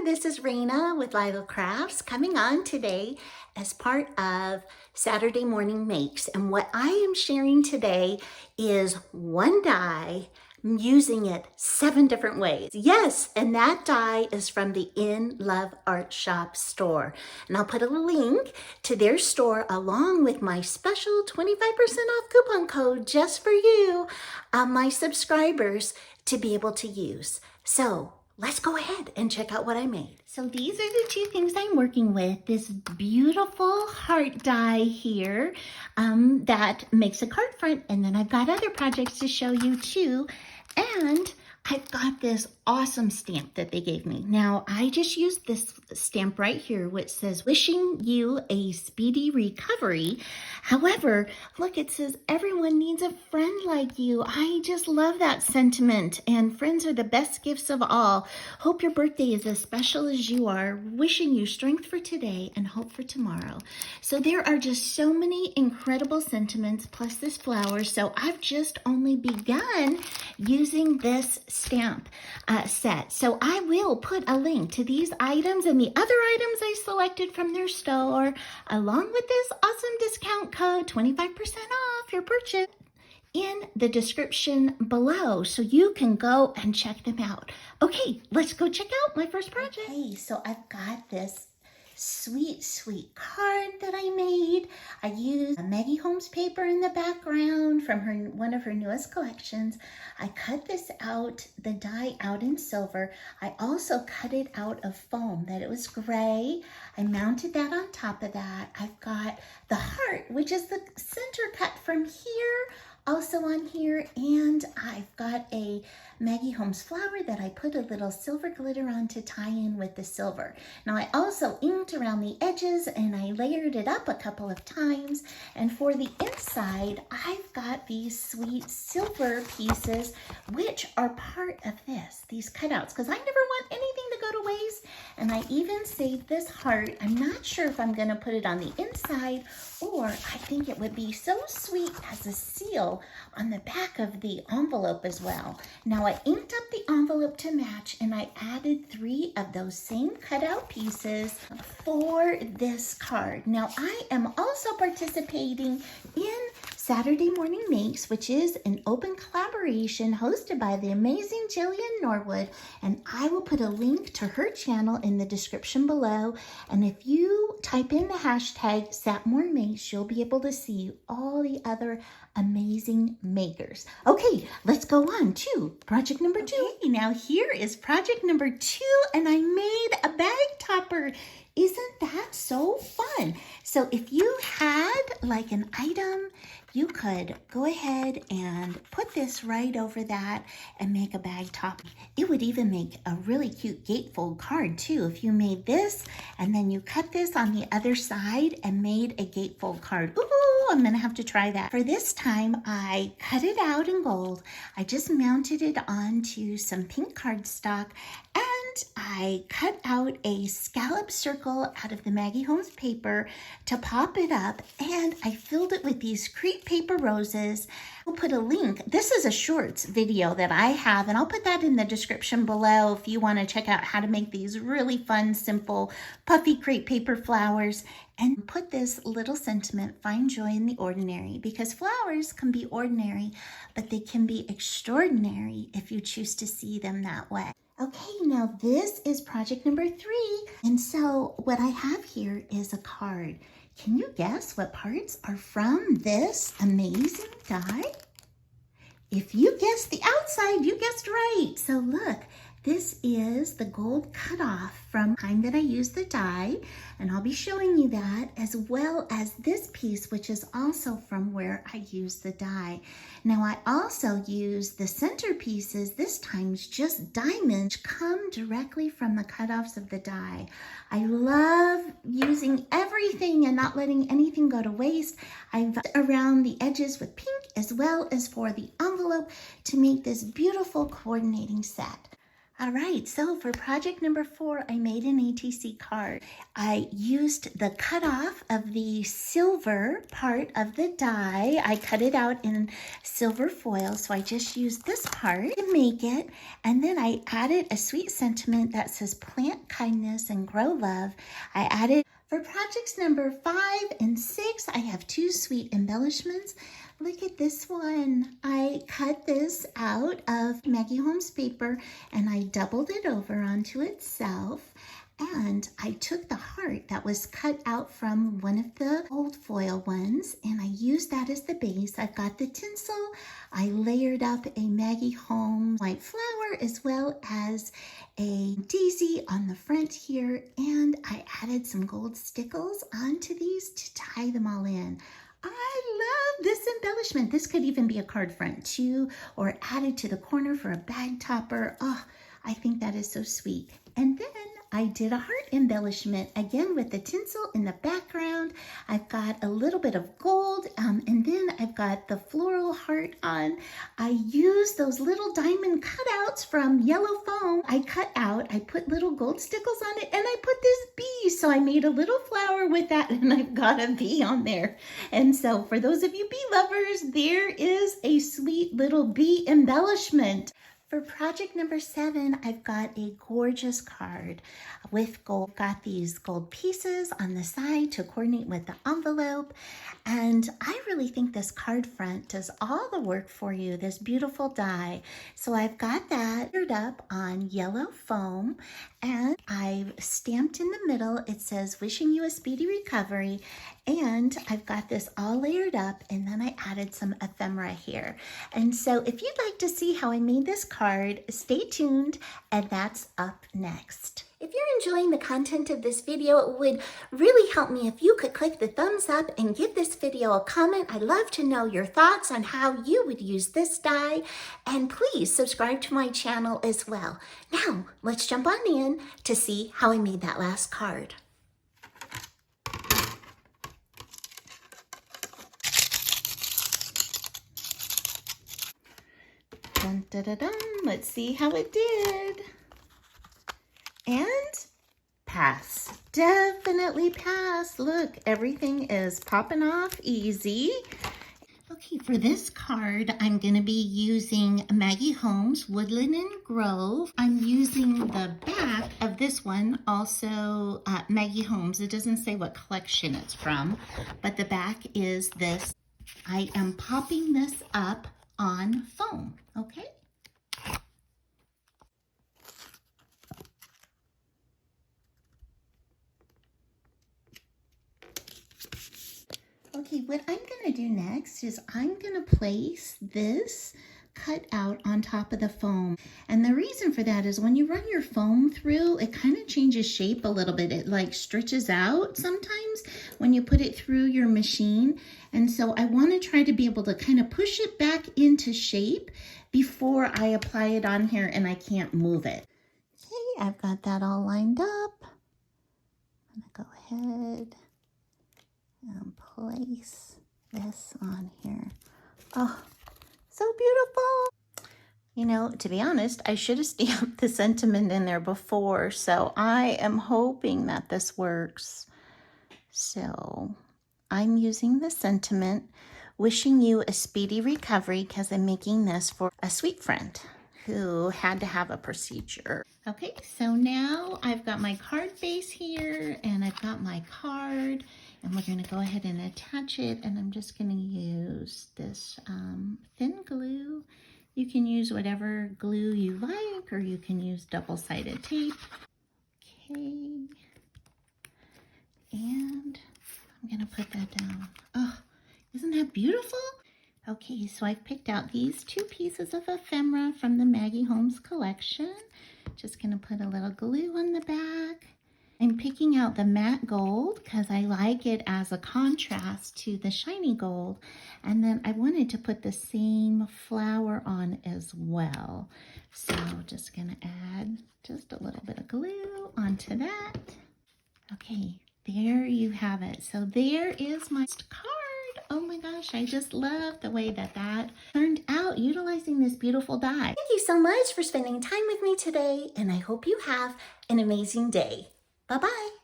this is Raina with Lylo Crafts coming on today as part of Saturday Morning Makes. And what I am sharing today is one die, using it 7 different ways. Yes, and that die is from the In Love Art Shop store. And I'll put a link to their store along with my special 25% off coupon code just for you, my subscribers, to be able to use. So let's go ahead and check out what I made. So these are the 2 things I'm working with. This beautiful heart die here that makes a card front, and then I've got other projects to show you too. And I've got this awesome stamp that they gave me. Now, I just used this stamp right here, which says, wishing you a speedy recovery. However, look, it says, everyone needs a friend like you. I just love that sentiment. And friends are the best gifts of all. Hope your birthday is as special as you are. Wishing you strength for today and hope for tomorrow. So there are just so many incredible sentiments, plus this flower. So I've just only begun using this stamp set. So I will put a link to these items and the other items I selected from their store, along with this awesome discount code, 25% off your purchase, in the description below, so you can go and check them out. Okay, let's go check out my first project. Okay, so I've got this sweet card that I made. I used Maggie Holmes paper in the background from one of her newest collections. I cut this out, the die out in silver. I also cut it out of foam, that it was gray. I mounted that on top of that. I've got the heart, which is the center cut from here, also on here, and I've got a Maggie Holmes flower that I put a little silver glitter on to tie in with the silver. Now I also inked around the edges and I layered it up a couple of times, and for the inside I've got these sweet silver pieces which are part of these cutouts, because I never want anything to go to waste. And I even saved this heart. I'm not sure if I'm going to put it on the inside, or I think it would be so sweet as a seal on the back of the envelope as well. Now I inked up the envelope to match, and I added 3 of those same cutout pieces for this card. Now I am also participating in Saturday Morning Makes, which is an open collaboration hosted by the amazing Jillian Norwood, and I will put a link to her channel in the description below. And if you type in the hashtag SatMoreMakes, you'll be able to see all the other amazing makers. Okay, let's go on to project number 2. Okay, now here is project number 2, and I made a bag topper. Isn't that so fun? So if you had like an item, you could go ahead and put this right over that and make a bag top. It would even make a really cute gatefold card too if you made this and then you cut this on the other side and made a gatefold card. Ooh, I'm gonna have to try that. For this time, I cut it out in gold. I just mounted it onto some pink cardstock, and I cut out a scallop circle out of the Maggie Holmes paper to pop it up, and I filled it with these crepe paper roses. I'll put a link. This is a shorts video that I have, and I'll put that in the description below if you want to check out how to make these really fun, simple, puffy crepe paper flowers. And put this little sentiment, find joy in the ordinary, because flowers can be ordinary, but they can be extraordinary if you choose to see them that way. Okay, now this is project number 3. And so what I have here is a card. Can you guess what parts are from this amazing die? If you guessed the outside, you guessed right. So look, this is the gold cutoff from the time that I used the die, and I'll be showing you that, as well as this piece, which is also from where I used the die. Now I also used the center pieces, this time just diamonds, come directly from the cutoffs of the die. I love using everything and not letting anything go to waste. I've around the edges with pink as well as for the envelope to make this beautiful coordinating set. All right, so for project number 4, I made an ATC card. I used the cutoff of the silver part of the die. I cut it out in silver foil, so I just used this part to make it. And then I added a sweet sentiment that says plant kindness and grow love. I added, for projects number 5 and 6, I have 2 sweet embellishments. Look at this one. I cut this out of Maggie Holmes paper and I doubled it over onto itself. And I took the heart that was cut out from one of the old foil ones and I used that as the base. I've got the tinsel. I layered up a Maggie Holmes white flower as well as a daisy on the front here. And I added some gold stickles onto these to tie them all in. I love this embellishment. This could even be a card front too, or added to the corner for a bag topper. Oh, I think that is so sweet. And then I did a heart embellishment again with the tinsel in the background. I've got a little bit of gold and then I've got the floral heart on. I used those little diamond cutouts from yellow foam. I cut out, I put little gold stickles on it and I put this bee. So I made a little flower with that and I've got a bee on there. And so for those of you bee lovers, there is a sweet little bee embellishment. For project number 7, I've got a gorgeous card with gold. Got these gold pieces on the side to coordinate with the envelope. And I really think this card front does all the work for you, this beautiful die. So I've got that layered up on yellow foam and I've stamped in the middle. It says, wishing you a speedy recovery. And I've got this all layered up and then I added some ephemera here. And so if you'd like to see how I made this card, stay tuned and that's up next. If you're enjoying the content of this video, it would really help me if you could click the thumbs up and give this video a comment. I'd love to know your thoughts on how you would use this die. And please subscribe to my channel as well. Now, let's jump on in to see how I made that last card. Dun, dun, dun, dun. Let's see how it did. And pass. Definitely pass. Look, everything is popping off easy. Okay, for this card, I'm going to be using Maggie Holmes Woodland and Grove. I'm using the back of this one, also Maggie Holmes. It doesn't say what collection it's from, but the back is this. I am popping this up on foam, okay? Okay, what I'm going to do next is I'm going to place this cut out on top of the foam. And the reason for that is when you run your foam through, it kind of changes shape a little bit. It like stretches out sometimes when you put it through your machine. And so I want to try to be able to kind of push it back into shape before I apply it on here and I can't move it. Okay, I've got that all lined up. I'm going to go ahead and place this on here. Oh, so beautiful. You know, to be honest, I should have stamped the sentiment in there before, so I am hoping that this works. So I'm using the sentiment, wishing you a speedy recovery, because I'm making this for a sweet friend who had to have a procedure. Okay, so now I've got my card base here and I've got my card and we're going to go ahead and attach it, and I'm just going to use this thin glue. You can use whatever glue you like, or you can use double-sided tape. Okay, and I'm going to put that down. Oh, isn't that beautiful? Okay, so I've picked out these 2 pieces of ephemera from the Maggie Holmes collection. Just going to put a little glue on the back. I'm picking out the matte gold because I like it as a contrast to the shiny gold. And then I wanted to put the same flower on as well. So just going to add just a little bit of glue onto that. Okay, there you have it. So there is my card. Oh my gosh, I just love the way that that turned out utilizing this beautiful die. Thank you so much for spending time with me today, and I hope you have an amazing day. Bye-bye.